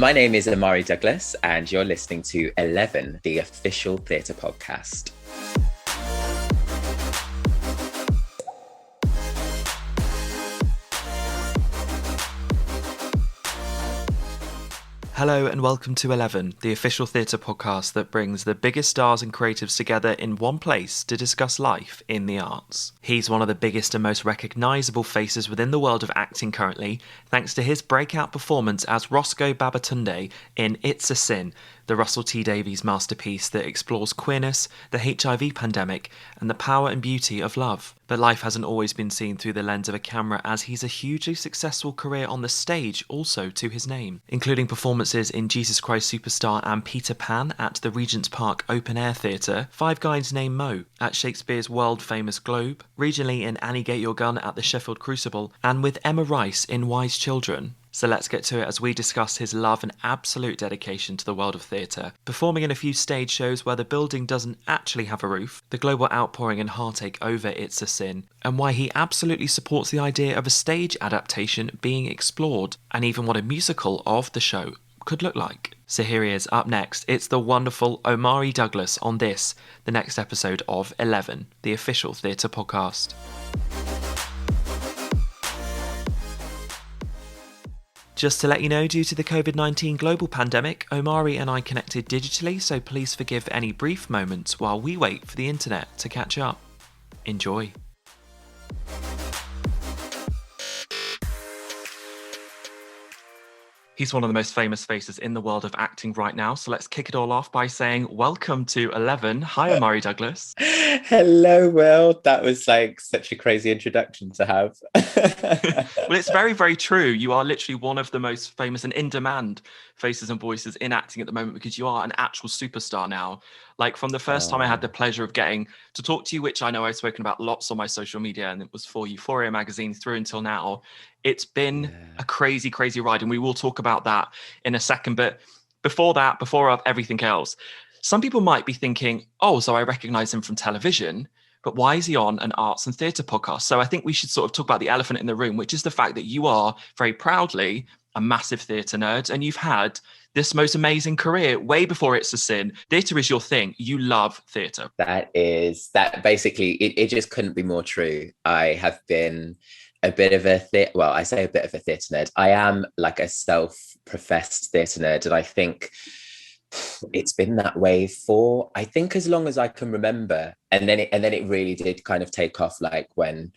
My name is Omari Douglas, and you're listening to 11, the official theatre podcast. Hello and welcome to 11, the official theatre podcast that brings the biggest stars and creatives together in one place to discuss life in the arts. He's one of the biggest and most recognisable faces within the world of acting currently, thanks to his breakout performance as Roscoe Babatunde in It's a Sin, the Russell T Davies masterpiece that explores queerness, the HIV pandemic, and the power and beauty of love. But life hasn't always been seen through the lens of a camera, as he's a hugely successful career on the stage also to his name, including performances in Jesus Christ Superstar and Peter Pan at the Regents Park Open Air Theatre, Five Guys Named Mo at Shakespeare's world-famous Globe, regionally in Annie Get Your Gun at the Sheffield Crucible, and with Emma Rice in Wise Children. So let's get to it as we discuss his love and absolute dedication to the world of theatre, performing in a few stage shows where the building doesn't actually have a roof, the global outpouring and heartache over It's a Sin, and why he absolutely supports the idea of a stage adaptation being explored, and even what a musical of the show could look like. So here he is, up next. It's the wonderful Omari Douglas on this, the next episode of 11, the official theatre podcast. Just to let you know, due to the COVID-19 global pandemic, Omari and I connected digitally, so please forgive any brief moments while we wait for the internet to catch up. Enjoy. He's one of the most famous faces in the world of acting right now, so let's kick it all off by saying welcome to 11. Hi, Omari Douglas. Hello, Will. That was like such a crazy introduction to have. Well, it's very, very true. You are literally one of the most famous and in-demand faces and voices in acting at the moment, because you are an actual superstar now. Like, from the first time I had the pleasure of getting to talk to you, which I know I've spoken about lots on my social media, and it was for Euphoria magazine through until now, it's been a crazy, crazy ride. And we will talk about that in a second. But before that, before everything else, some people might be thinking, oh, so I recognize him from television, but why is he on an arts and theatre podcast? So I think we should sort of talk about the elephant in the room, which is the fact that you are very proudly a massive theatre nerd, and you've had this most amazing career way before It's a Sin. Theatre is your thing. You love theatre. That basically, it just couldn't be more true. I have been a bit of a theatre nerd. I am like a self-professed theatre nerd, and I think it's been that way for, I think, as long as I can remember. And then it really did kind of take off, like when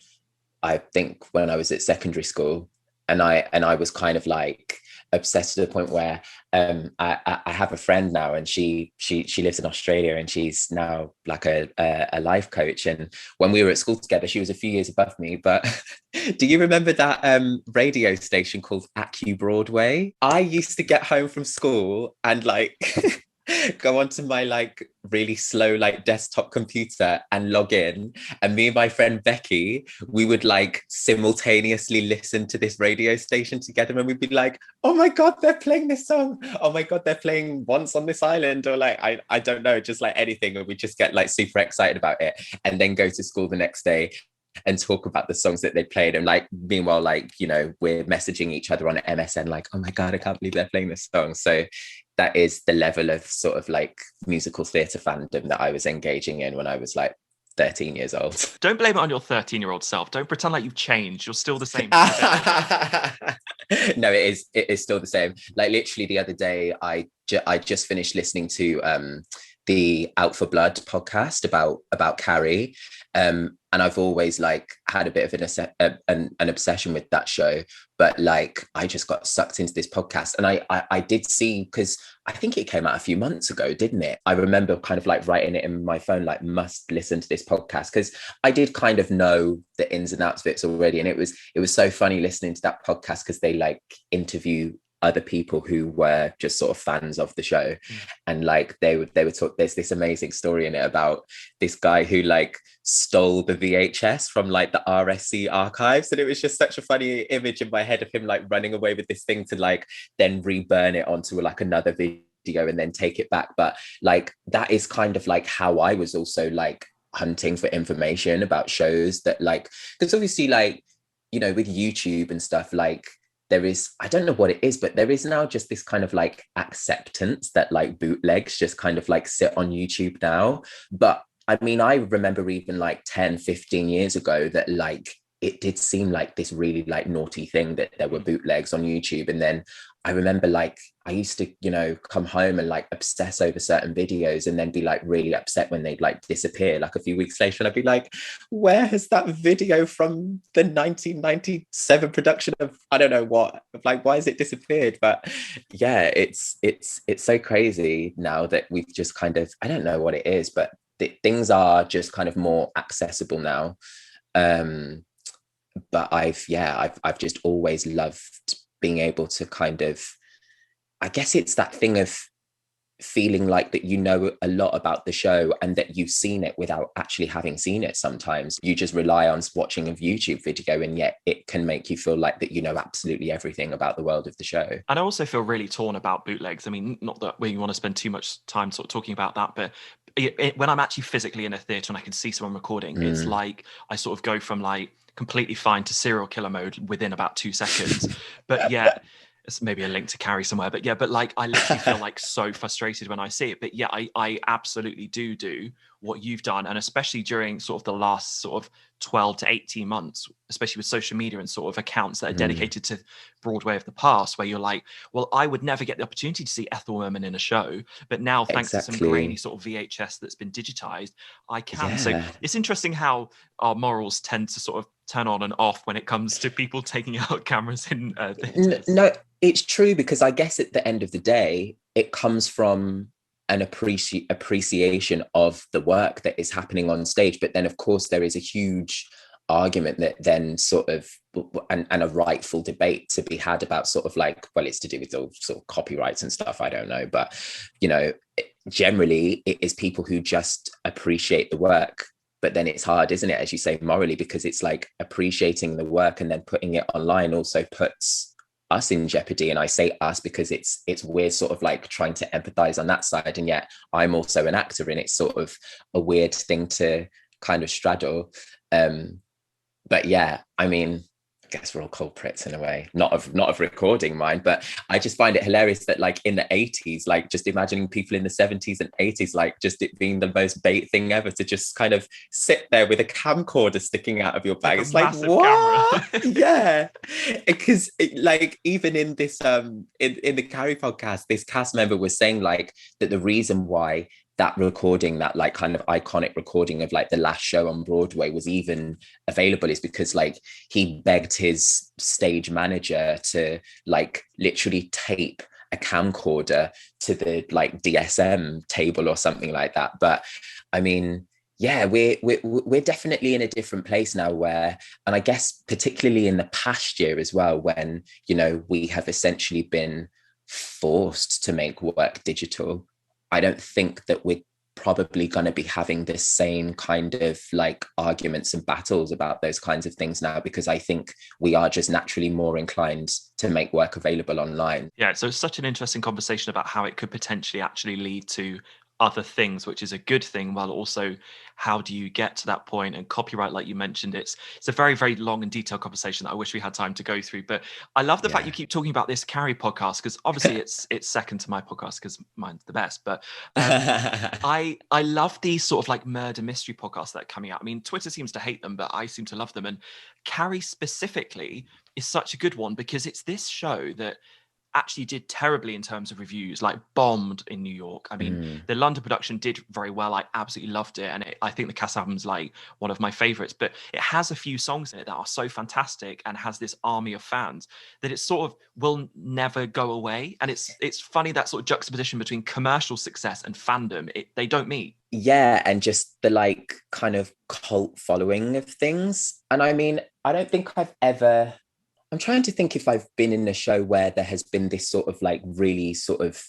I was at secondary school, and I was kind of like obsessed to the point where I have a friend now, and she lives in Australia, and she's now like a life coach. And when we were at school together, she was a few years above me. But do you remember that radio station called Acu Broadway? I used to get home from school and like go onto my like really slow like desktop computer and log in, and me and my friend Becky, we would like simultaneously listen to this radio station together, and we'd be like, oh my god, they're playing this song, oh my god, they're playing Once on This Island, or like I don't know, just like anything, and we just get like super excited about it, and then go to school the next day and talk about the songs that they played. And like meanwhile, like, you know, we're messaging each other on MSN like, oh my god, I can't believe they're playing this song. So that is the level of sort of like musical theatre fandom that I was engaging in when I was like 13 years old. Don't blame it on your 13-year-old self. Don't pretend like you've changed. You're still the same. No, it is still the same. Like literally the other day, I just finished listening to the Out for Blood podcast about Carrie, and I've always like had a bit of an obsession with that show, but like I just got sucked into this podcast, and I did see, because I think it came out a few months ago, didn't it? I remember kind of like writing it in my phone, like, must listen to this podcast, because I did kind of know the ins and outs of it already, and it was so funny listening to that podcast, because they like interview other people who were just sort of fans of the show. And like they would talk, there's this amazing story in it about this guy who like stole the VHS from like the RSC archives, and it was just such a funny image in my head of him like running away with this thing to like then reburn it onto like another video and then take it back. But like that is kind of like how I was also like hunting for information about shows that like, because obviously like, you know, with YouTube and stuff, like there is, I don't know what it is, but there is now just this kind of like acceptance that like bootlegs just kind of like sit on YouTube now. But I mean, I remember even like 10, 15 years ago that like it did seem like this really like naughty thing that there were bootlegs on YouTube. And then I remember like I used to, you know, come home and like obsess over certain videos and then be like really upset when they'd like disappear like a few weeks later. And I'd be like, where has that video from the 1997 production of I don't know what? Like, why has it disappeared? But yeah, it's so crazy now that we've just kind of, I don't know what it is, but things are just kind of more accessible now. But I've just always loved being able to kind of, I guess it's that thing of feeling like that you know a lot about the show and that you've seen it without actually having seen it. Sometimes you just rely on watching a YouTube video, and yet it can make you feel like that you know absolutely everything about the world of the show. And I also feel really torn about bootlegs. I mean, not that we want to spend too much time sort of talking about that, but when I'm actually physically in a theatre and I can see someone recording, it's like I sort of go from like completely fine to serial killer mode within about 2 seconds. But yet, it's maybe a link to Carrie somewhere, but yeah, but like I literally feel like so frustrated when I see it. But yeah, I absolutely do what you've done, and especially during sort of the last sort of 12 to 18 months, especially with social media and sort of accounts that are dedicated to Broadway of the past, where you're like, well, I would never get the opportunity to see Ethel Merman in a show, but now thanks to some grainy sort of VHS that's been digitized, I can. Yeah. So it's interesting how our morals tend to sort of turn on and off when it comes to people taking out cameras in theaters. No, it's true, because I guess at the end of the day, it comes from an appreciation of the work that is happening on stage. But then, of course, there is a huge argument that then sort of, and a rightful debate to be had about sort of like, well, it's to do with all sort of copyrights and stuff, I don't know. But, you know, generally it is people who just appreciate the work. But then it's hard, isn't it, as you say, morally, because it's like appreciating the work and then putting it online also puts us in jeopardy. And I say us because it's we're sort of like trying to empathize on that side, and yet I'm also an actor, and it's sort of a weird thing to kind of straddle. But yeah, I mean, I guess we're all culprits in a way, not of recording mine, but I just find it hilarious that like in the 80s, like just imagining people in the 70s and 80s, like just it being the most bait thing ever to just kind of sit there with a camcorder sticking out of your bag. It's like, what? Yeah, because like even in this in the Carrie podcast, this cast member was saying like that the reason why that recording, that like kind of iconic recording of like the last show on Broadway was even available is because like he begged his stage manager to like literally tape a camcorder to the like DSM table or something like that. But I mean, yeah, we're definitely in a different place now where, and I guess particularly in the past year as well, when, you know, we have essentially been forced to make work digital. I don't think that we're probably going to be having the same kind of like arguments and battles about those kinds of things now, because I think we are just naturally more inclined to make work available online. Yeah, so it's such an interesting conversation about how it could potentially actually lead to other things, which is a good thing, while also how do you get to that point? And copyright, like you mentioned, it's a very, very long and detailed conversation that I wish we had time to go through. But I love the fact you keep talking about this Carrie podcast, because obviously it's second to my podcast because mine's the best. But I love these sort of like murder mystery podcasts that are coming out. I mean, Twitter seems to hate them, but I seem to love them. And Carrie specifically is such a good one because it's this show that actually did terribly in terms of reviews, like bombed in New York. I mean, the London production did very well. I absolutely loved it. And I think the cast album's like one of my favorites, but it has a few songs in it that are so fantastic and has this army of fans that it sort of will never go away. And it's funny, that sort of juxtaposition between commercial success and fandom. They don't meet. Yeah, and just the like kind of cult following of things. And I mean, I don't think I'm trying to think if I've been in a show where there has been this sort of like really sort of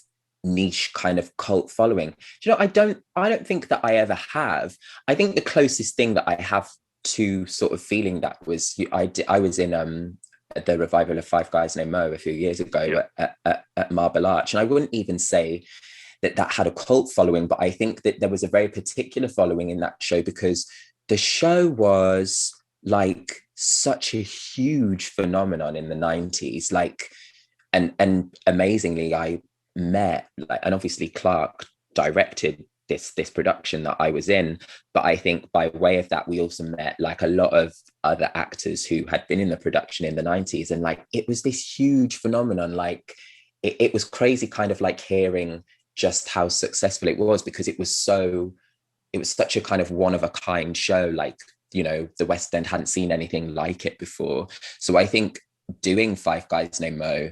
niche kind of cult following. Do you know, I don't think that I ever have. I think the closest thing that I have to sort of feeling that was I was in the revival of Five Guys Named Mo a few years ago at Marble Arch, and I wouldn't even say that had a cult following, but I think that there was a very particular following in that show because the show was like such a huge phenomenon in the 90s. Like, and amazingly, I met like, and obviously Clark directed this production that I was in, but I think by way of that we also met like a lot of other actors who had been in the production in the 90s, and like it was this huge phenomenon. Like it was crazy kind of like hearing just how successful it was, because it was such a kind of one of a kind show. Like, you know, the West End hadn't seen anything like it before. So I think doing Five Guys Named Mo,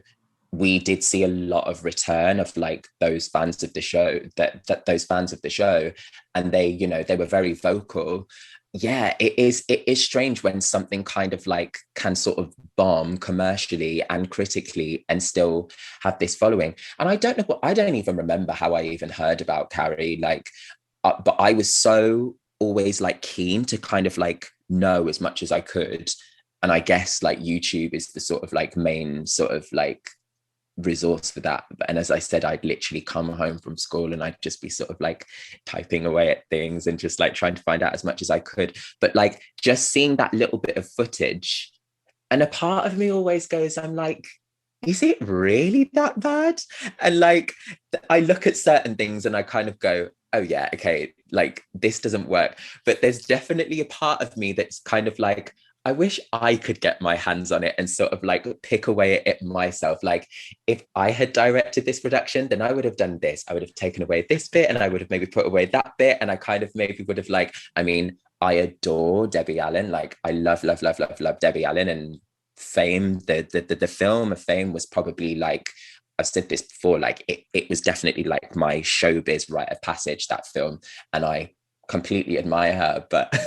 we did see a lot of return of like those fans of the show, that those fans of the show, and they, you know, they were very vocal. Yeah, it is strange when something kind of like can sort of bomb commercially and critically and still have this following. And I don't know what, I don't even remember how I even heard about Carrie. Like, but I was so always like keen to kind of like know as much as I could. And I guess like YouTube is the sort of like main sort of like resource for that. And as I said, I'd literally come home from school and I'd just be sort of like typing away at things and just like trying to find out as much as I could. But like just seeing that little bit of footage, and a part of me always goes, I'm like, is it really that bad? And like I look at certain things and I kind of go, oh yeah, okay, like this doesn't work. But there's definitely a part of me that's kind of like, I wish I could get my hands on it and sort of like pick away at it myself. Like if I had directed this production, then I would have done this. I would have taken away this bit and I would have maybe put away that bit. And I kind of maybe would have like, I mean, I adore Debbie Allen. Like I love Debbie Allen. And Fame, the film of Fame was probably like, I've said this before, like it was definitely like my showbiz rite of passage, that film. And I completely admire her. But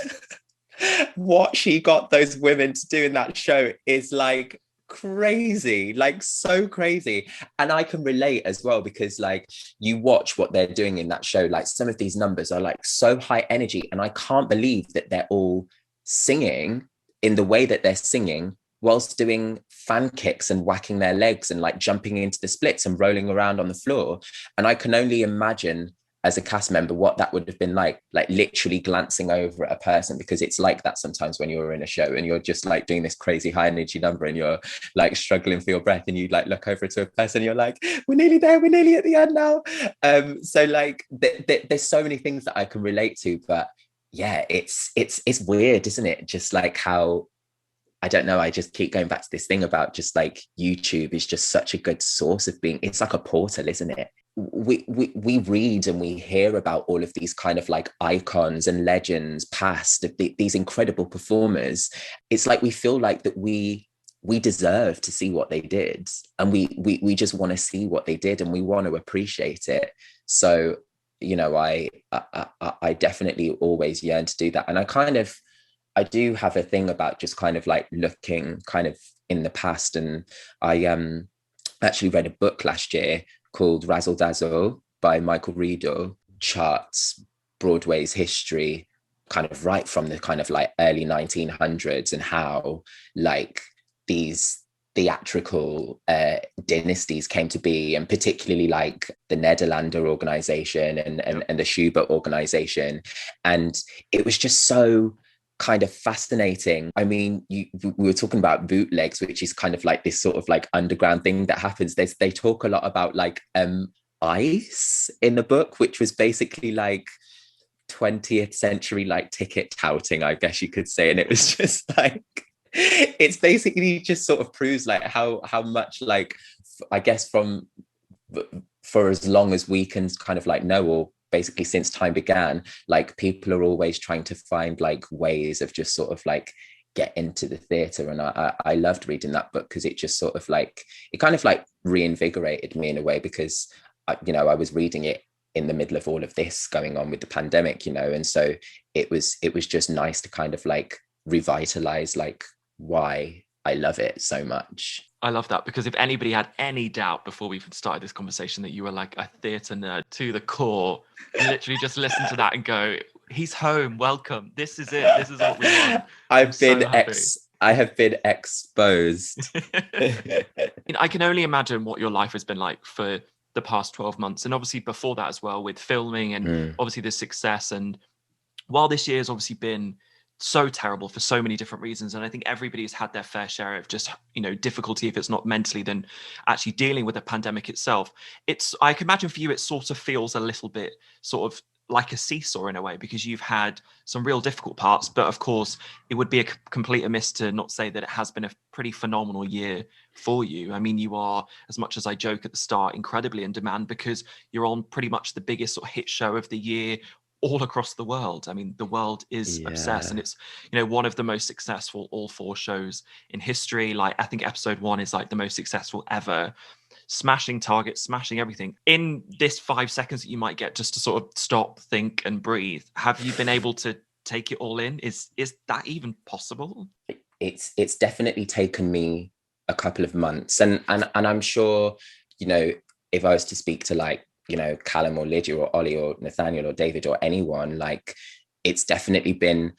what she got those women to do in that show is like crazy, like so crazy. And I can relate as well, because like you watch what they're doing in that show, like some of these numbers are like so high energy, and I can't believe that they're all singing in the way that they're singing whilst doing fan kicks and whacking their legs and like jumping into the splits and rolling around on the floor. And I can only imagine as a cast member what that would have been like literally glancing over at a person, because it's like that sometimes when you're in a show and you're just like doing this crazy high energy number and you're like struggling for your breath, and you like look over to a person and you're like, we're nearly there, we're nearly at the end now. So like there's so many things that I can relate to. But yeah, it's weird, isn't it? Just like how, I don't know, I just keep going back to this thing about just like YouTube is just such a good source of being, it's like a portal, isn't it? We read and we hear about all of these kind of like icons and legends past, these incredible performers. It's like we feel like that we deserve to see what they did, and we just want to see what they did and we want to appreciate it. So, you know, I definitely always yearn to do that. And I do have a thing about just kind of like looking kind of in the past. And I actually read a book last year called Razzle Dazzle by Michael Riedel, charts Broadway's history kind of right from the kind of like early 1900s, and how like these theatrical dynasties came to be, and particularly like the Nederlander organization and the Schubert organization. And it was just so kind of fascinating. I mean, we were talking about bootlegs, which is kind of like this sort of like underground thing that happens. They talk a lot about like ICE in the book, which was basically like 20th century like ticket touting, I guess you could say. And it was just like, it's basically just sort of proves like how much like, I guess from for as long as we can kind of like know, or basically since time began, like people are always trying to find like ways of just sort of like get into the theatre. And I loved reading that book, because it just sort of like, it kind of like reinvigorated me in a way, because you know, I was reading it in the middle of all of this going on with the pandemic, you know, and so it was just nice to kind of like revitalize like why I love it so much. I love that, because if anybody had any doubt before we even started this conversation that you were like a theatre nerd to the core, literally just listen to that and go, he's home, welcome. This is it. This is what we want. I have been exposed. I can only imagine what your life has been like for the past 12 months. And obviously before that as well, with filming and obviously the success. And while this year has obviously been so terrible for so many different reasons. And I think everybody's had their fair share of just, difficulty, if it's not mentally, then actually dealing with the pandemic itself. I can imagine for you, it sort of feels a little bit sort of like a seesaw in a way, because you've had some real difficult parts, but of course it would be a complete amiss to not say that it has been a pretty phenomenal year for you. I mean, you are, as much as I joke at the start, incredibly in demand, because you're on pretty much the biggest sort of hit show of the year all across the world. I mean, the world is obsessed, and Yeah. it's, one of the most successful all four shows in history. Like, I think episode 1 is like the most successful ever, smashing targets, smashing everything. In this 5 seconds that you might get just to sort of stop, think, and breathe, have you been able to take it all in? Is that even possible? It's definitely taken me a couple of months, and I'm sure, if I was to speak to, like, Callum or Lydia or Ollie or Nathaniel or David or anyone, like, it's definitely been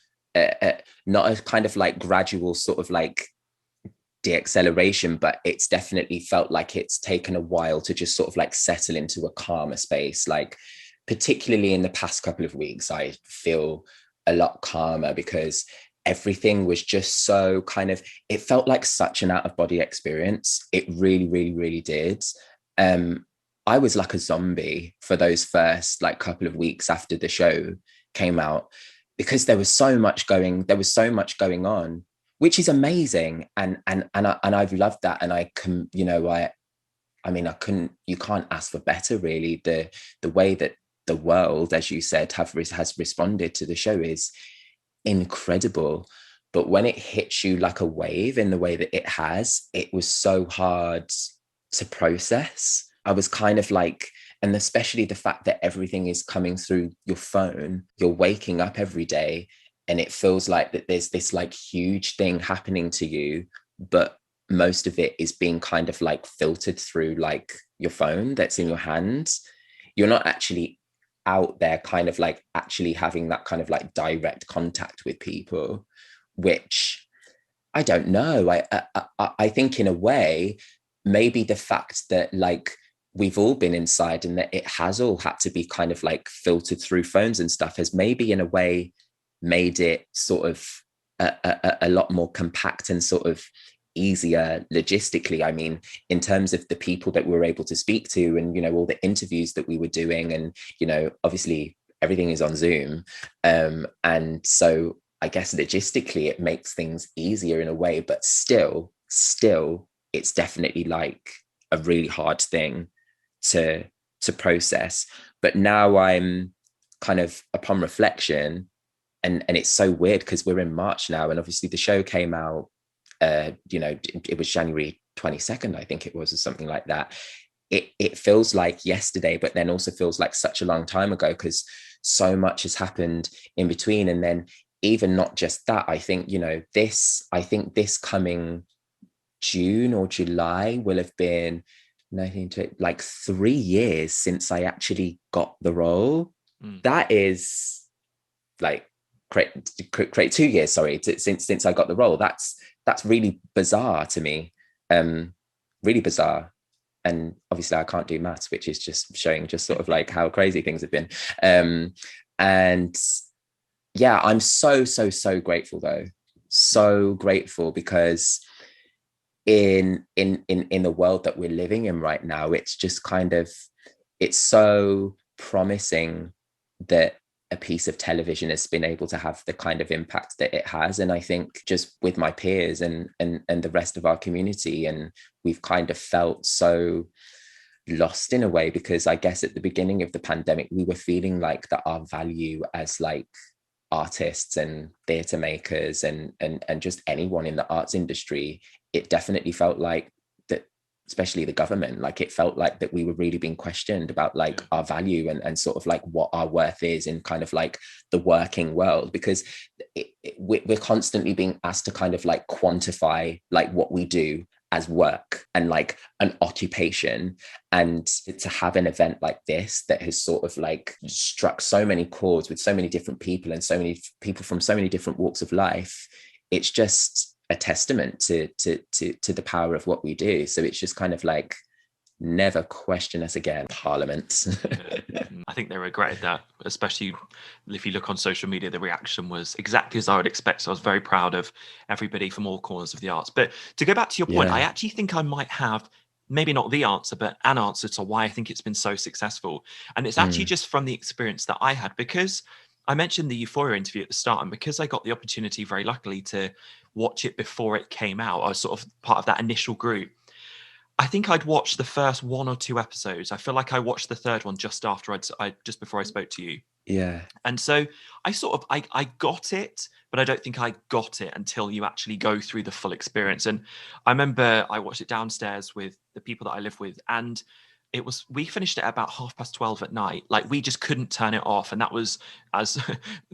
not a kind of like gradual sort of like deacceleration, but it's definitely felt like it's taken a while to just sort of like settle into a calmer space. Like, particularly in the past couple of weeks, I feel a lot calmer, because everything was just so kind of, it felt like such an out of body experience. It really, really, really did. I was like a zombie for those first like couple of weeks after the show came out, because there was so much going on, which is amazing, and I've loved that, and I can, I mean, you can't ask for better, really. The way that the world, as you said, has responded to the show is incredible. But when it hits you like a wave in the way that it has, it was so hard to process. I was kind of like, and especially the fact that everything is coming through your phone, you're waking up every day and it feels like that there's this like huge thing happening to you, but most of it is being kind of like filtered through like your phone that's in your hands. You're not actually out there kind of like actually having that kind of like direct contact with people, which I don't know. I think in a way, maybe the fact that like we've all been inside and that it has all had to be kind of like filtered through phones and stuff has maybe in a way made it sort of a lot more compact and sort of easier logistically. I mean, in terms of the people that we were able to speak to, and all the interviews that we were doing, and obviously everything is on Zoom, and so I guess logistically it makes things easier in a way, but still it's definitely like a really hard thing to process. But now I'm kind of, upon reflection, and it's so weird because we're in March now, and obviously the show came out, it was January 22nd, I think it was, or something like that. It feels like yesterday, but then also feels like such a long time ago, because so much has happened in between. And then even not just that, I think this coming June or July will have been like 3 years since I actually got the role. That is like great 2 years, sorry, since I got the role. That's really bizarre to me, really bizarre. And obviously I can't do maths, which is just showing just sort of like how crazy things have been. And yeah, I'm so grateful, though, so grateful, because in the world that we're living in right now, it's just kind of, it's so promising that a piece of television has been able to have the kind of impact that it has. And I think just with my peers and the rest of our community, and we've kind of felt so lost in a way, because I guess at the beginning of the pandemic, we were feeling like that our value as like artists and theatre makers and just anyone in the arts industry, it definitely felt like that, especially the government, like it felt like that we were really being questioned about like our value and sort of like what our worth is in kind of like the working world, because we're constantly being asked to kind of like quantify like what we do as work and like an occupation. And to have an event like this that has sort of like struck so many chords with so many different people and so many people from so many different walks of life, it's just a testament to the power of what we do. So it's just kind of like never question us again, Parliament. Yeah. I think they regretted that, especially if you look on social media. The reaction was exactly as I would expect. So I was very proud of everybody from all corners of the arts. But to go back to your point, I Yeah. actually think I might have maybe not the answer, but an answer to why I think it's been so successful. And it's actually Mm, just from the experience that I had, because I mentioned the Euphoria interview at the start, and because I got the opportunity, very luckily, to watch it before it came out. I was sort of part of that initial group. I think I'd watched the first one or two episodes. I feel like I watched the third one just after just before I spoke to you. yeah. And so I sort of I got it, but I don't think I got it until you actually go through the full experience. And I remember I watched it downstairs with the people that I live with, and we finished it at about 12:30 at night. Like, we just couldn't turn it off, and that was as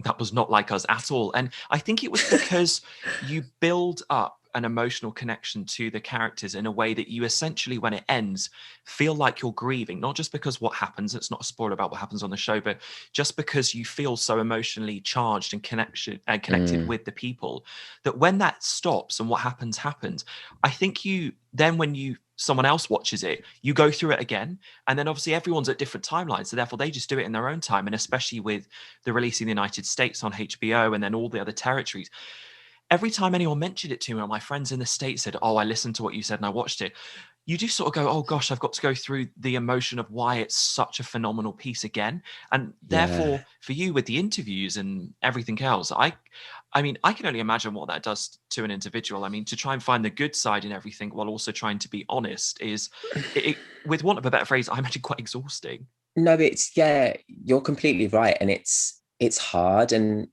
that was not like us at all. And I think it was because you build up an emotional connection to the characters in a way that you essentially, when it ends, feel like you're grieving, not just because what happens, it's not a spoiler about what happens on the show, but just because you feel so emotionally charged and connected Mm, with the people, that when that stops and what happens, I think you then, when someone else watches it, you go through it again, and then obviously everyone's at different timelines, so therefore they just do it in their own time. And especially with the release in the United States on HBO and then all the other territories, every time anyone mentioned it to me, or my friends in the States said, "Oh, I listened to what you said and I watched it," you just sort of go, "Oh gosh, I've got to go through the emotion of why it's such a phenomenal piece again." And yeah. therefore, for you with the interviews and everything else, I mean, I can only imagine what that does to an individual. I mean, to try and find the good side in everything while also trying to be honest is, with want of a better phrase, I imagine quite exhausting. No, it's yeah, you're completely right. And it's hard, and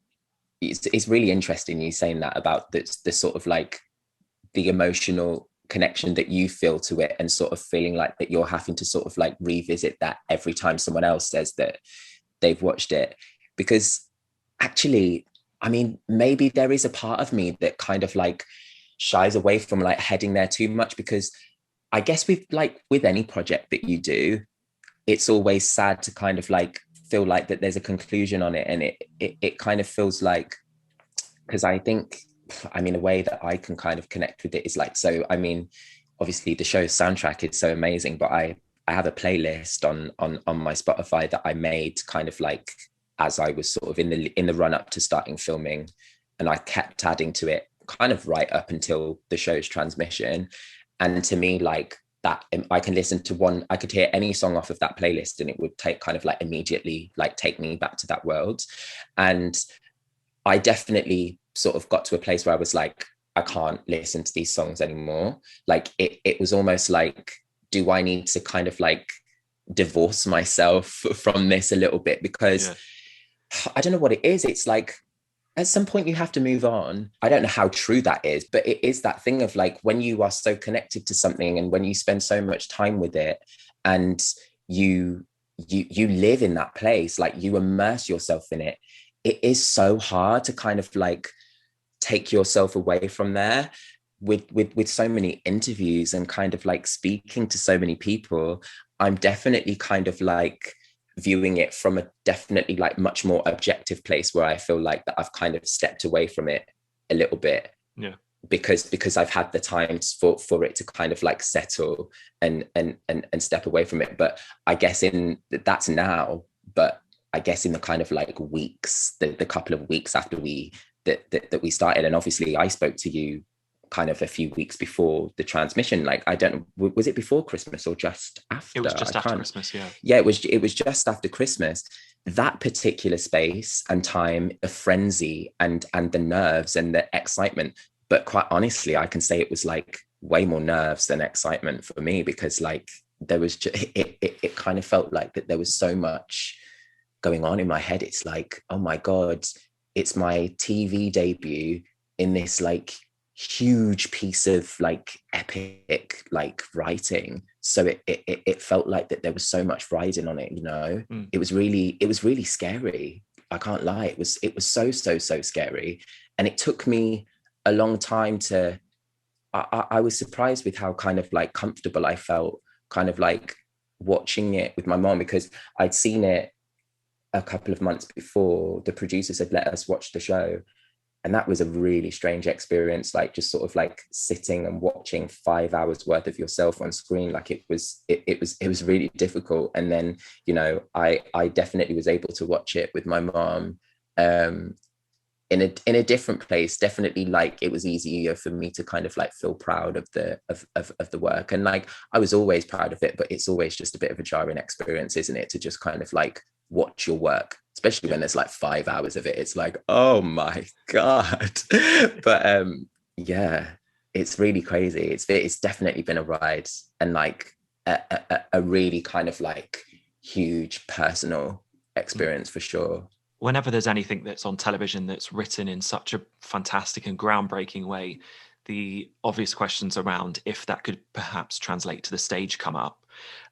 it's really interesting you saying that about the sort of like the emotional connection that you feel to it, and sort of feeling like that you're having to sort of like revisit that every time someone else says that they've watched it. Because actually, I mean, maybe there is a part of me that kind of like shies away from like heading there too much, because I guess with any project that you do, it's always sad to kind of like feel like that there's a conclusion on it. And it kind of feels like, because I think, I mean, a way that I can kind of connect with it is like, so I mean, obviously the show's soundtrack is so amazing, but I have a playlist on my Spotify that I made kind of like as I was sort of in the run up to starting filming, and I kept adding to it kind of right up until the show's transmission. And to me, like that, I can listen to one, I could hear any song off of that playlist and it would take kind of like immediately like take me back to that world. And I definitely sort of got to a place where I was like, I can't listen to these songs anymore. Like it was almost like, do I need to kind of like divorce myself from this a little bit? Because Yeah. I don't know what it is. It's like at some point you have to move on. I don't know how true that is, but it is that thing of like, when you are so connected to something and when you spend so much time with it, and you you live in that place, like you immerse yourself in it, it is so hard to kind of like take yourself away from there. With so many interviews and kind of like speaking to so many people, I'm definitely kind of like viewing it from a definitely like much more objective place, where I feel like that I've kind of stepped away from it a little bit, Yeah. because I've had the time for it to kind of like settle and step away from it. But I guess in that's now, but I guess in the kind of like weeks, the couple of weeks after that we started, and obviously I spoke to you kind of a few weeks before the transmission. Like, I don't know, was it before Christmas or just It after? was I just after can't. Christmas, yeah. Yeah, it was just after Christmas. That particular space and time, the frenzy and the nerves and the excitement. But quite honestly, I can say it was like way more nerves than excitement for me, because like there was just, it kind of felt like that there was so much going on in my head. It's like, oh my God, it's my TV debut in this like huge piece of like epic like writing. So it felt like that there was so much riding on it, you know. Mm. It was really scary. I can't lie. It was so scary. And it took me a long time to I was surprised with how kind of like comfortable I felt kind of like watching it with my mom, because I'd seen it a couple of months before. The producers had let us watch the show, and that was a really strange experience, like just sort of like sitting and watching 5 hours worth of yourself on screen. Like it was really difficult. And then, you know, I definitely was able to watch it with my mom, um in a different place. Definitely, like, it was easier for me to kind of like feel proud of the work, and like I was always proud of it, but it's always just a bit of a jarring experience, isn't it, to just kind of like watch your work, especially when there's like 5 hours of it. It's like, oh my god. But yeah, it's really crazy. It's definitely been a ride, and like a really kind of like huge personal experience for sure. Whenever there's anything that's on television that's written in such a fantastic and groundbreaking way, the obvious questions around if that could perhaps translate to the stage come up.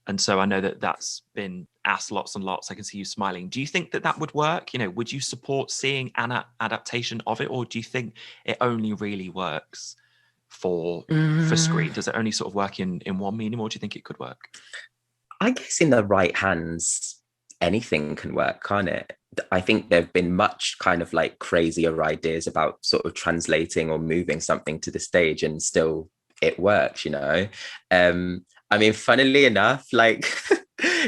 And so I know that that's been asked lots and lots. I can see you smiling. Do you think that that would work? You know, would you support seeing an adaptation of it, or do you think it only really works for screen? Does it only sort of work in one medium, or do you think it could work? I guess in the right hands, anything can work, can't it? I think there have been much kind of like crazier ideas about sort of translating or moving something to the stage, and still it works, you know? I mean, funnily enough, like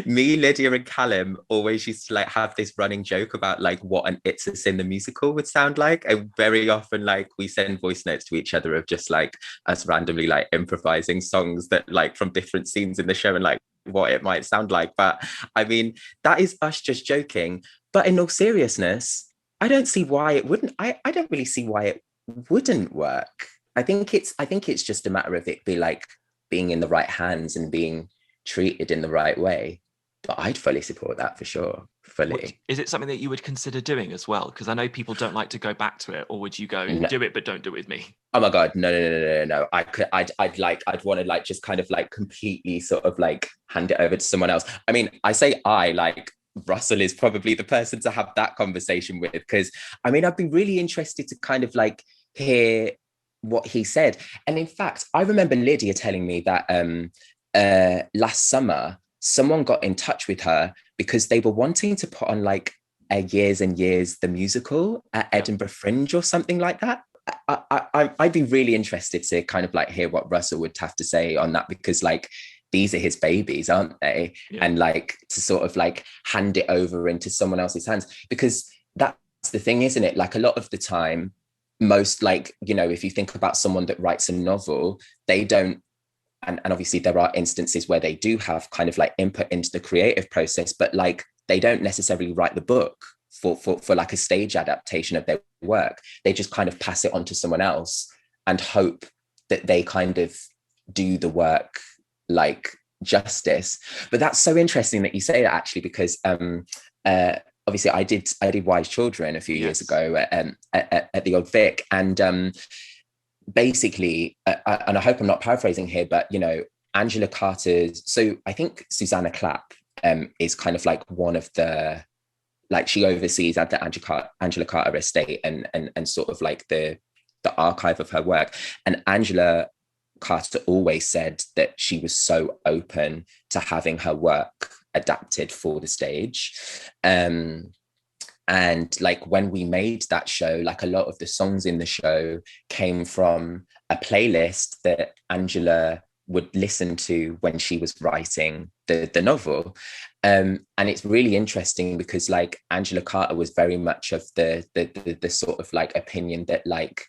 me, Lydia, and Callum always used to like have this running joke about like what an It's a Sin the musical would sound like. And very often, like, we send voice notes to each other of just like us randomly like improvising songs that like from different scenes in the show and like what it might sound like. But I mean, that is us just joking. But in all seriousness, I don't see why it wouldn't. I don't really see why it wouldn't work. I think it's just a matter of it be like being in the right hands and being treated in the right way. But I'd fully support that for sure. Fully. Is it something that you would consider doing as well? Because I know people don't like to go back to it, or would you go No. do it but don't do it with me? Oh my god, no, no, no, no, no, no. I'd want to like just kind of like completely sort of like hand it over to someone else. I mean, I say I like Russell is probably the person to have that conversation with, because I mean, I'd be really interested to kind of like hear what he said. And in fact, I remember Lydia telling me that last summer someone got in touch with her because they were wanting to put on like a Years and Years the musical at Edinburgh Fringe or something like that. I'd be really interested to kind of like hear what Russell would have to say on that, because like these are his babies, aren't they? Yeah. And like to sort of like hand it over into someone else's hands, because that's the thing, isn't it? Like a lot of the time, most, like, you know, if you think about someone that writes a novel, they don't, and obviously there are instances where they do have kind of like input into the creative process, but like they don't necessarily write the book for like a stage adaptation of their work. They just kind of pass it on to someone else and hope that they kind of do the work like justice. But that's so interesting that you say that, actually, because obviously I did Wise Children a few years ago at the Old Vic, and basically, and I hope I'm not paraphrasing here, but you know, Angela Carter's, so I think Susanna Clapp is kind of like one of the, like, she oversees at the Angela Carter estate and sort of like the archive of her work. And Angela Carter always said that she was so open to having her work adapted for the stage. And like when we made that show, like a lot of the songs in the show came from a playlist that Angela would listen to when she was writing the novel. And it's really interesting because like Angela Carter was very much of the sort of like opinion that like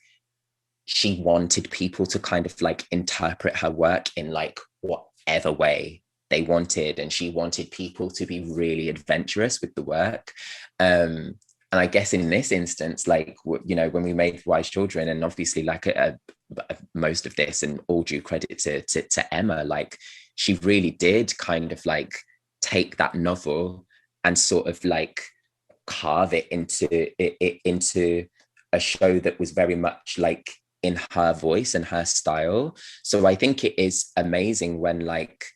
she wanted people to kind of like interpret her work in like whatever way they wanted, and she wanted people to be really adventurous with the work. And I guess in this instance, like, you know, when we made Wise Children, and obviously like most of this, and all due credit to Emma, like she really did kind of like take that novel and sort of like carve it into a show that was very much like in her voice and her style. So I think it is amazing when like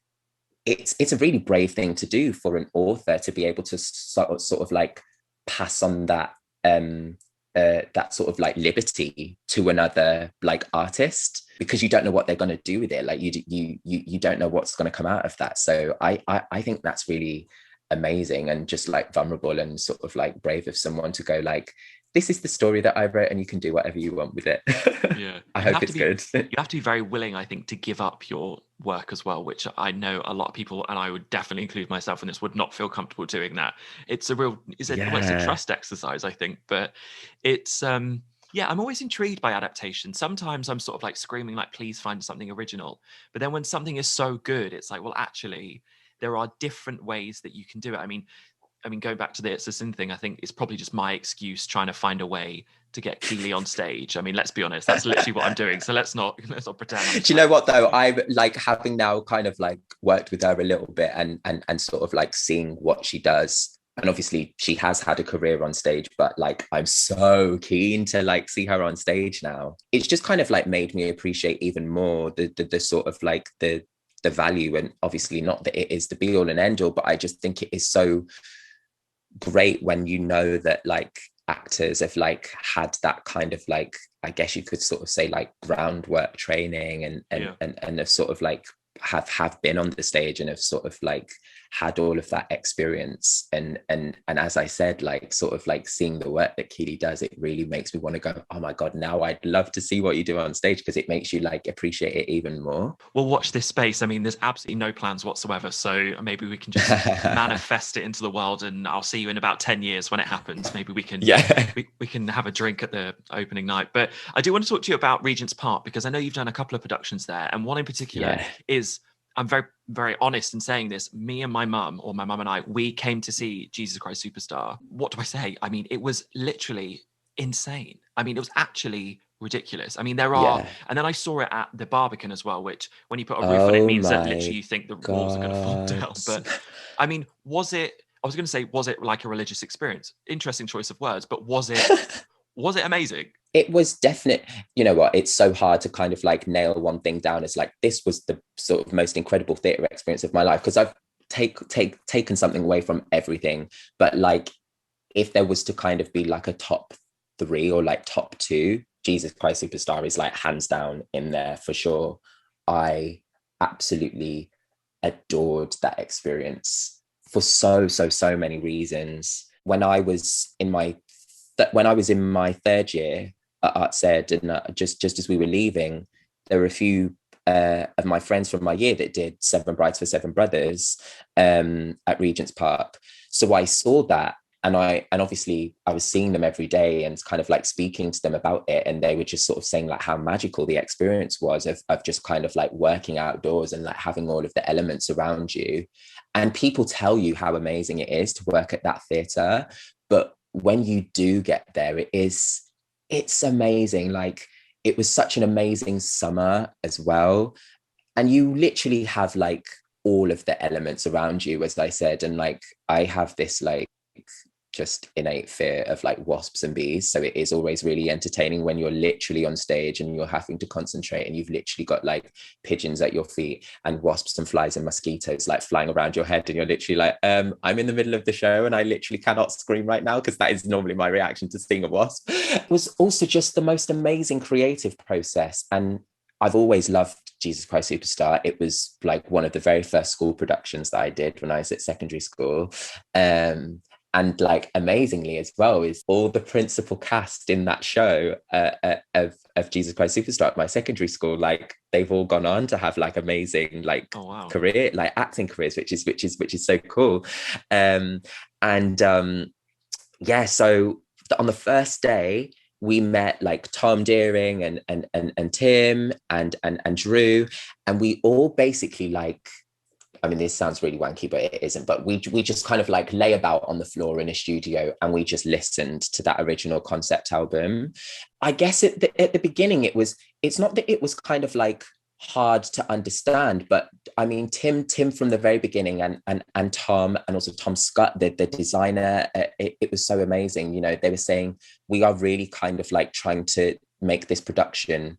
it's a really brave thing to do for an author to be able to sort of like pass on that that sort of like liberty to another like artist, because you don't know what they're going to do with it. Like you don't know what's going to come out of that. So I think that's really amazing and just like vulnerable and sort of like brave of someone to go like, this is the story that I wrote, and you can do whatever you want with it. Yeah, I hope it's good. You have to be very willing, I think, to give up your work as well, which I know a lot of people, and I would definitely include myself in this, would not feel comfortable doing that. It's it's a Yeah. trust exercise, I think, but it's yeah, I'm always intrigued by adaptation. Sometimes I'm sort of like screaming, like, please find something original. But then when something is so good, it's like, well, actually, there are different ways that you can do it. I mean, going back to the It's a Sin thing, I think it's probably just my excuse trying to find a way to get Keely on stage. I mean, let's be honest, that's literally what I'm doing. So let's not pretend. Do you know what though? I like having now kind of like worked with her a little bit and sort of like seeing what she does. And obviously she has had a career on stage, but like I'm so keen to like see her on stage now. It's just kind of like made me appreciate even more the sort of like the value, and obviously not that it is the be all and end all, but I just think it is so great when you know that like actors have like had that kind of like, I guess you could sort of say like groundwork training and have sort of like have been on the stage and have sort of like had all of that experience, and as I said, like sort of like seeing the work that Keely does, it really makes me want to go, oh my god, now I'd love to see what you do on stage, because it makes you like appreciate it even more. We'll watch this space. I mean, there's absolutely no plans whatsoever, so maybe we can just manifest it into the world, and I'll see you in about 10 years when it happens. Maybe we can we can have a drink at the opening night. But I do want to talk to you about Regents Park, because I know you've done a couple of productions there, and one in particular is, I'm very, very honest in saying this, me and my mum, or my mum and I, we came to see Jesus Christ Superstar. What do I say? I mean, it was literally insane. I mean, it was actually ridiculous. I mean, there are, and then I saw it at the Barbican as well, which when you put a roof on it means that literally you think the walls are going to fall down. But I mean, I was going to say, was it like a religious experience? Interesting choice of words, but was it amazing? It was definite. You know what, it's so hard to kind of like nail one thing down as like, this was the sort of most incredible theatre experience of my life, because I've taken something away from everything. But like, if there was to kind of be like a top 3 or like top 2, Jesus Christ Superstar is like hands down in there for sure. I absolutely adored that experience for so many reasons. When I was in my third year at Arts Ed, and just as we were leaving, there were a few of my friends from my year that did Seven Brides for Seven Brothers at Regents Park. So I saw that, and obviously I was seeing them every day and kind of like speaking to them about it, and they were just sort of saying like how magical the experience was of just kind of like working outdoors and like having all of the elements around you. And people tell you how amazing it is to work at that theatre, but when you do get there, it's amazing. Like, it was such an amazing summer as well, and you literally have like all of the elements around you, as I said. And like, I have this like just innate fear of like wasps and bees, so it is always really entertaining when you're literally on stage and you're having to concentrate, and you've literally got like pigeons at your feet and wasps and flies and mosquitoes like flying around your head, and you're literally like, I'm in the middle of the show and I literally cannot scream right now, because that is normally my reaction to seeing a wasp. It was also just the most amazing creative process, and I've always loved Jesus Christ Superstar. It was like one of the very first school productions that I did when I was at secondary school. And like, amazingly as well, is all the principal cast in that show of Jesus Christ Superstar at my secondary school. Like, they've all gone on to have like amazing like career, like acting careers, which is so cool. So on the first day, we met like Tom Deering and Tim and Drew, and we all basically like, I mean, this sounds really wanky, but it isn't. But we just kind of like lay about on the floor in a studio, and we just listened to that original concept album. I guess at the beginning, it's not that it was kind of like hard to understand, but I mean, Tim from the very beginning, and Tom, and also Tom Scott, the designer, it was so amazing. You know, they were saying, we are really kind of like trying to make this production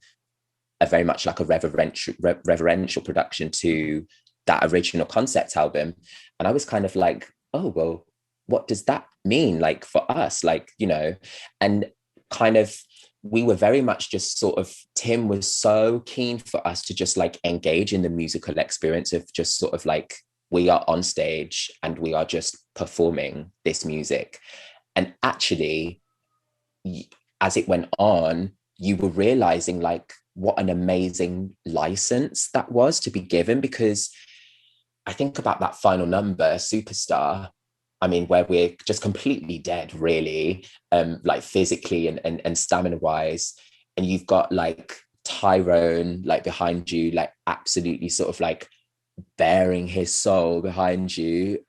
a very much like a reverential production to that original concept album. And I was kind of like, oh, well, what does that mean like for us, like, you know? And kind of, we were very much just sort of, Tim was so keen for us to just like engage in the musical experience of just sort of like, we are on stage and we are just performing this music. And actually, as it went on, you were realizing like what an amazing license that was to be given, because I think about that final number, Superstar, I mean, where we're just completely dead, really, like physically and stamina wise. And you've got like Tyrone like behind you, like absolutely sort of like bearing his soul behind you,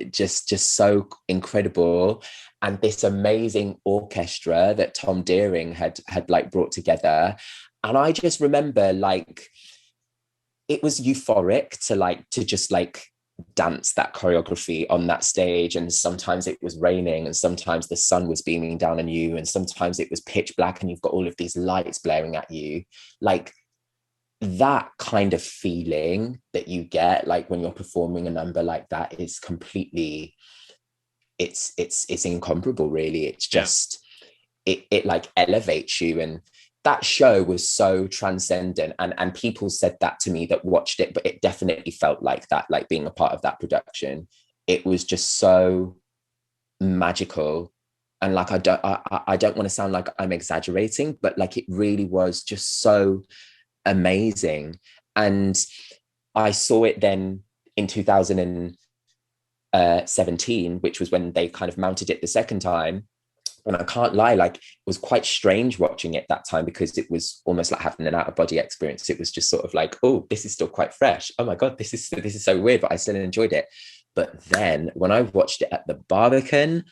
just so incredible. And this amazing orchestra that Tom Deering had like brought together. And I just remember like it was euphoric to just like dance that choreography on that stage. And sometimes it was raining, and sometimes the sun was beaming down on you, and sometimes it was pitch black and you've got all of these lights blaring at you. Like that kind of feeling that you get like when you're performing a number like that is completely, it's incomparable, really. It's just it like elevates you. And that show was so transcendent, and people said that to me that watched it, but it definitely felt like that, like being a part of that production. It was just so magical. And like I don't want to sound like I'm exaggerating, but like it really was just so amazing. And I saw it then in 2017, which was when they kind of mounted it the second time. And I can't lie, like it was quite strange watching it that time, because it was almost like having an out of body experience. It was just sort of like, oh, this is still quite fresh. Oh my God, this is so weird, but I still enjoyed it. But then when I watched it at the Barbican,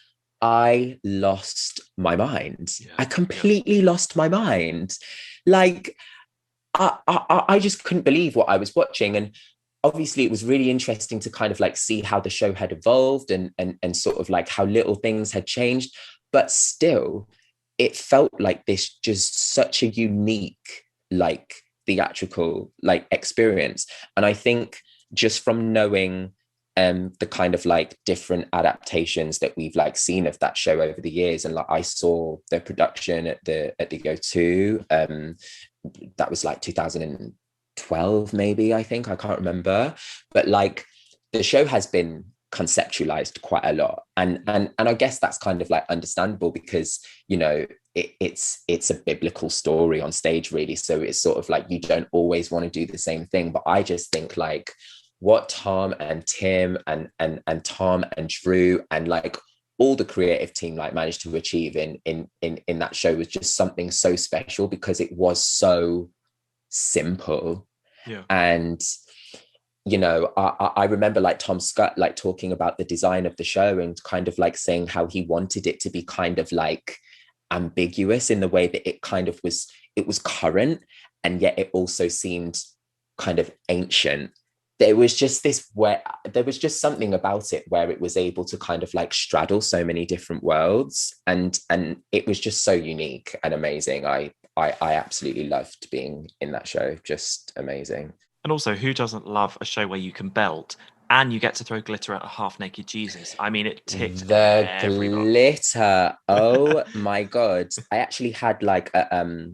I lost my mind. I completely lost my mind. Like I just couldn't believe what I was watching. And obviously it was really interesting to kind of like see how the show had evolved and sort of like how little things had changed. But still, it felt like this just such a unique, like theatrical, like experience. And I think just from knowing the kind of like different adaptations that we've like seen of that show over the years, and like I saw the production at the O2, that was like 2012 maybe, I think, I can't remember, but like the show has been conceptualized quite a lot, and I guess that's kind of like understandable, because you know it's a biblical story on stage, really. So it's sort of like you don't always want to do the same thing. But I just think like what Tom and Tim and Tom and Drew and like all the creative team like managed to achieve in that show was just something so special, because it was so simple. And you know, I remember like Tom Scott like talking about the design of the show and kind of like saying how he wanted it to be kind of like ambiguous in the way that it kind of was, it was current, and yet it also seemed kind of ancient. There was just something about it where it was able to kind of like straddle so many different worlds, and it was just so unique and amazing. I absolutely loved being in that show. Just amazing. And also, who doesn't love a show where you can belt and you get to throw glitter at a half-naked Jesus? I mean, it ticked the every glitter. Oh my God. I actually had like a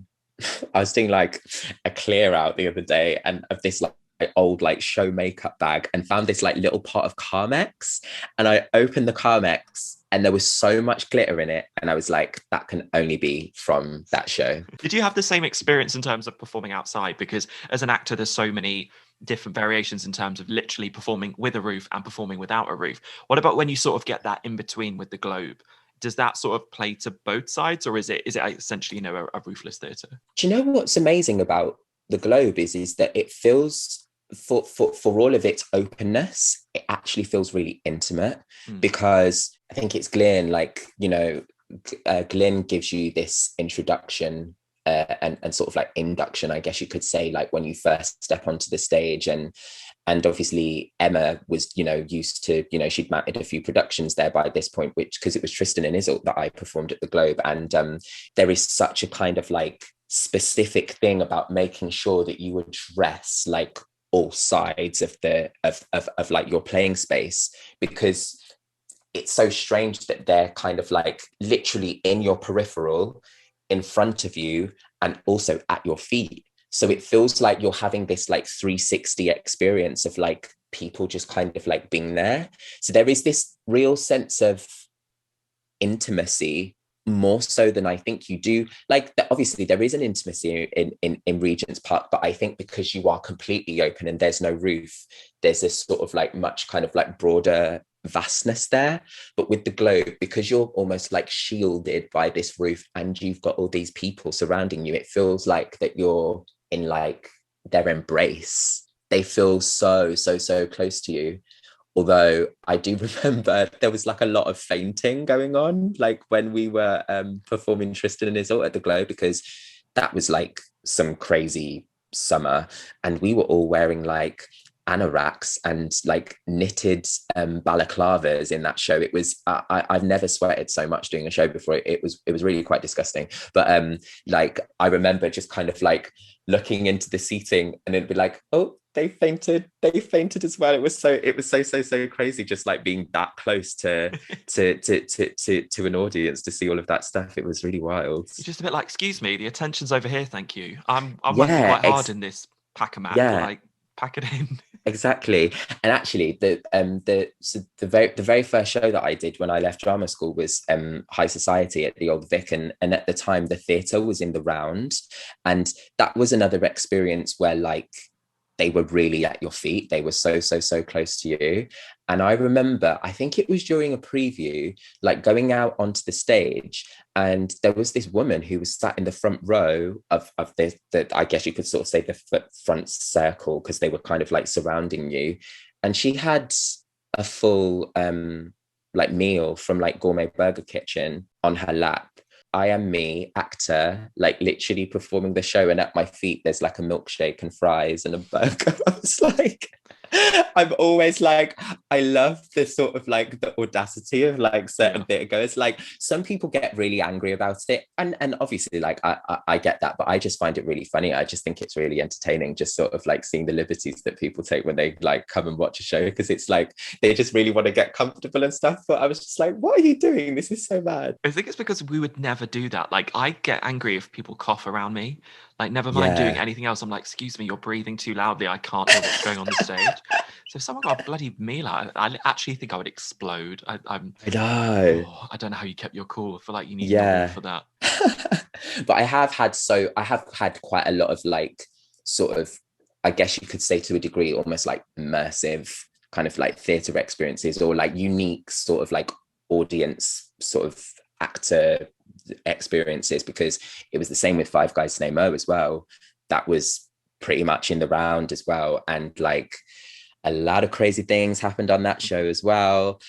I was doing like a clear out the other day, and of this like old like show makeup bag, and found this like little pot of Carmex, and I opened the Carmex and there was so much glitter in it, and I was like, that can only be from that show. Did you have the same experience in terms of performing outside? Because as an actor, there's so many different variations in terms of literally performing with a roof and performing without a roof. What about when you sort of get that in between with the Globe? Does that sort of play to both sides, or is it essentially, you know, a roofless theatre? Do you know what's amazing about the Globe is that it feels, for all of its openness, it actually feels really intimate, because I think it's Glyn, like, you know, Glyn gives you this introduction and sort of like induction, I guess you could say, like when you first step onto the stage. And obviously Emma was, you know, used to, you know, she'd mounted a few productions there by this point, which, because it was Tristan and Isolde that I performed at the Globe. And there is such a kind of like specific thing about making sure that you address like all sides of the of like your playing space, because it's so strange that they're kind of like literally in your peripheral, in front of you, and also at your feet. So it feels like you're having this like 360 experience of like people just kind of like being there. So there is this real sense of intimacy more so than I think you do. Like, obviously there is an intimacy in Regent's Park, but I think because you are completely open and there's no roof, there's this sort of like much kind of like broader vastness there. But with the Globe, because you're almost like shielded by this roof and you've got all these people surrounding you, it feels like that you're in like their embrace. They feel so close to you. Although I do remember there was like a lot of fainting going on, like when we were performing Tristan and Isolde at the Globe, because that was like some crazy summer, and we were all wearing like anoraks and like knitted balaclavas in that show. It was I've never sweated so much doing a show before. It was really quite disgusting. But like I remember just kind of like looking into the seating and it'd be like, oh, they fainted as well. It was so crazy, just like being that close to an audience to see all of that stuff. It was really wild. You're just a bit like, excuse me, the attention's over here, thank you. I'm working Yeah, quite hard in this pack-a-mac, yeah, like pack it in. exactly. And actually the very first show that I did when I left drama school was High Society at the Old Vic, and at the time the theatre was in the round, and that was another experience where like they were really at your feet. They were so close to you. And I remember, I think it was during a preview, like going out onto the stage, and there was this woman who was sat in the front row of the I guess you could sort of say the front circle, because they were kind of like surrounding you. And she had a full like meal from like Gourmet Burger Kitchen on her lap. I am me, actor, like literally performing the show, and at my feet there's like a milkshake and fries and a burger. I was like, I'm always like, I love the sort of like the audacity of like certain theatre goers. Like some people get really angry about it, and obviously like I get that, but I just find it really funny. I just think it's really entertaining, just sort of like seeing the liberties that people take when they like come and watch a show, because it's like they just really want to get comfortable and stuff. But I was just like, what are you doing? This is so bad. I think it's because we would never do that. Like, I get angry if people cough around me. Like, never mind doing anything else. I'm like, excuse me, you're breathing too loudly. I can't hear what's going on the stage. So if someone got a bloody meal out, I actually think I would explode. I know. Oh, I don't know how you kept your cool. I feel like you need more for that. But I have had quite a lot of like sort of, I guess you could say to a degree, almost like immersive kind of like theatre experiences, or like unique sort of like audience sort of actor experiences, because it was the same with Five Guys Named Mo as well. That was pretty much in the round as well, and like a lot of crazy things happened on that show as well,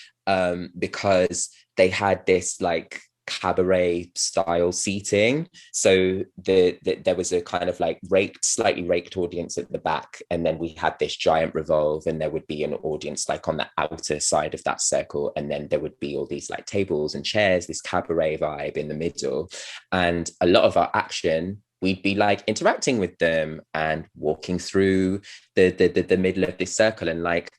because they had this like cabaret style seating. So there was a kind of like slightly raked audience at the back, and then we had this giant revolve, and there would be an audience like on the outer side of that circle, and then there would be all these like tables and chairs, this cabaret vibe in the middle. And a lot of our action, we'd be like interacting with them and walking through the middle of this circle, and like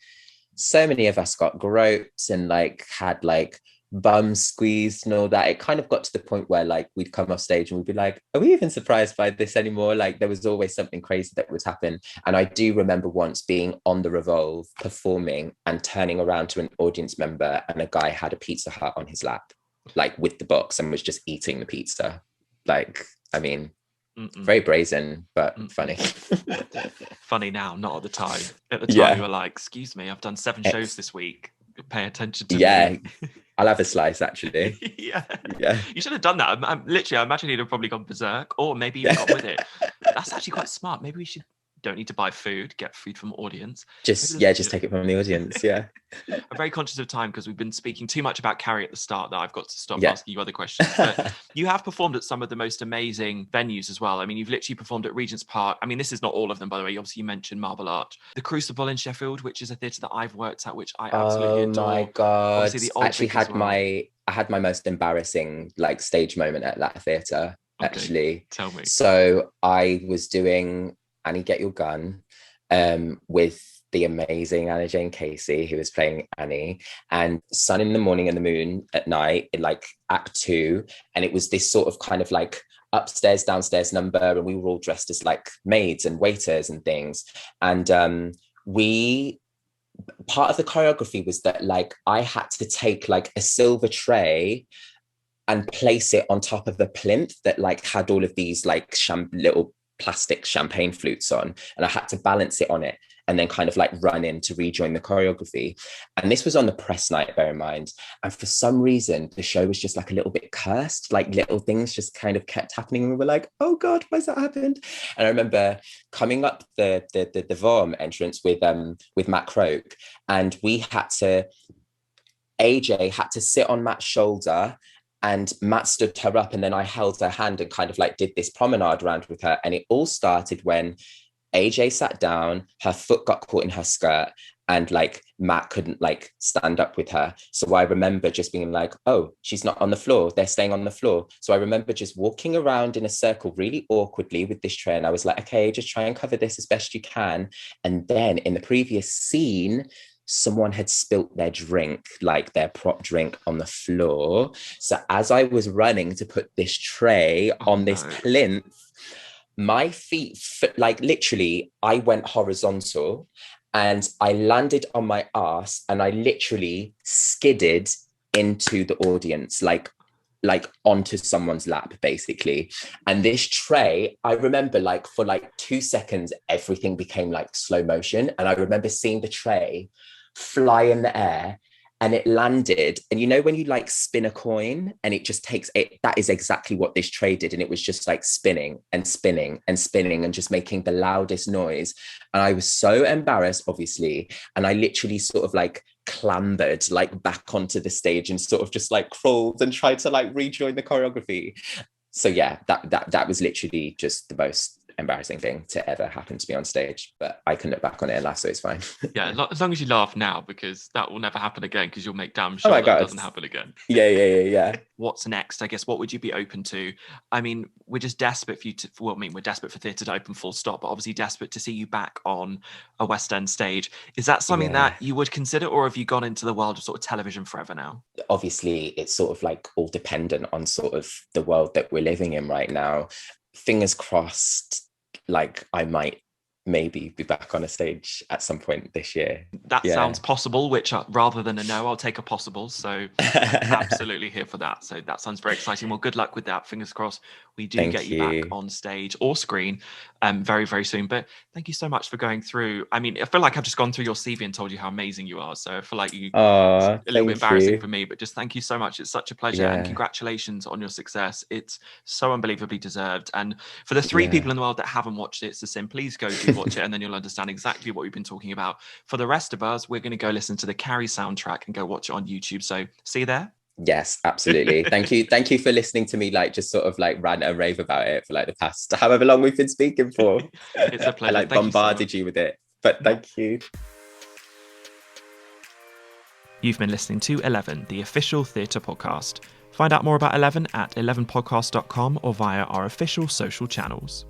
so many of us got groped and like had like bums squeezed and all that. It kind of got to the point where like we'd come off stage and we'd be like, are we even surprised by this anymore? Like there was always something crazy that would happen. And I do remember once being on the Revolve performing and turning around to an audience member, and a guy had a Pizza Hut on his lap, like with the box, and was just eating the pizza. Like, I mean, very brazen, but funny. Funny now, not at the time. At the time, you were like, excuse me, I've done 7 shows this week. Pay attention to me. I'll have a slice, actually. Yeah. You should have done that. I imagine he'd have probably gone berserk, or maybe even got with it. That's actually quite smart. Maybe we don't need to buy food, get food from audience. Just take it from the audience. Yeah. I'm very conscious of time because we've been speaking too much about Carrie at the start that I've got to stop asking you other questions. But you have performed at some of the most amazing venues as well. I mean, you've literally performed at Regents Park. I mean, this is not all of them, by the way. Obviously, you mentioned Marble Arch. The Crucible in Sheffield, which is a theatre that I've worked at, which I absolutely adore. Oh my God. Obviously, the actually had I had my most embarrassing like stage moment at that theatre, actually. Tell me. So I was doing Annie Get Your Gun with the amazing Anna Jane Casey, who was playing Annie, and Sun in the Morning and the Moon at Night in like Act 2. And it was this sort of kind of like upstairs, downstairs number, and we were all dressed as like maids and waiters and things. And part of the choreography was that like I had to take like a silver tray and place it on top of a plinth that like had all of these like little plastic champagne flutes on, and I had to balance it on it and then kind of like run in to rejoin the choreography. And this was on the press night, bear in mind. And for some reason, the show was just like a little bit cursed, like little things just kind of kept happening. And we were like, oh God, why's that happened? And I remember coming up the VOM entrance with Matt Croak, and AJ had to sit on Matt's shoulder, and Matt stood her up, and then I held her hand and kind of like did this promenade around with her. And it all started when AJ sat down, her foot got caught in her skirt, and like Matt couldn't like stand up with her. So I remember just being like, oh, she's not on the floor, they're staying on the floor. So I remember just walking around in a circle really awkwardly with this tray, and I was like, okay, just try and cover this as best you can. And then in the previous scene, someone had spilt their drink, like their prop drink, on the floor. So as I was running to put this tray on this plinth, my feet, like literally, I went horizontal and I landed on my ass, and I literally skidded into the audience, like onto someone's lap, basically. And this tray, I remember like for like 2 seconds, everything became like slow motion. And I remember seeing the tray fly in the air, and it landed. And you know when you like spin a coin and it just takes it, that is exactly what this tray did. And it was just like spinning and spinning and spinning and just making the loudest noise. And I was so embarrassed, obviously, and I literally sort of like clambered like back onto the stage and sort of just like crawled and tried to like rejoin the choreography. So yeah, that was literally just the most embarrassing thing to ever happen to me on stage, but I can look back on it and laugh, so it's fine. Yeah, as long as you laugh now, because that will never happen again, because you'll make damn sure that it doesn't happen again. Yeah. What's next? I guess, what would you be open to? I mean, we're just desperate for you to, well, I mean, we're desperate for theatre to open, full stop, but obviously desperate to see you back on a West End stage. Is that something that you would consider, or have you gone into the world of sort of television forever now? Obviously, it's sort of like all dependent on sort of the world that we're living in right now. Fingers crossed, like I might maybe be back on a stage at some point this year. That sounds possible, which rather than a no, I'll take a possible. So absolutely here for that. So that sounds very exciting. Well, good luck with that. Fingers crossed we do get you back on stage or screen very, very soon. But thank you so much for going through. I mean, I feel like I've just gone through your CV and told you how amazing you are. So I feel like it's a little bit embarrassing for me, but just thank you so much. It's such a pleasure. And congratulations on your success. It's so unbelievably deserved. And for the 3 people in the world that haven't watched it, so please go do watch it, and then you'll understand exactly what we've been talking about. For the rest of us, we're going to go listen to the Carrie soundtrack and go watch it on YouTube. So see you there. Yes, absolutely. Thank you for listening to me like just sort of like rant and rave about it for like the past however long we've been speaking for. It's a pleasure. I like bombarded you with it, but thank you. You've been listening to 11, the official theatre podcast. Find out more about 11 at 11podcast.com or via our official social channels.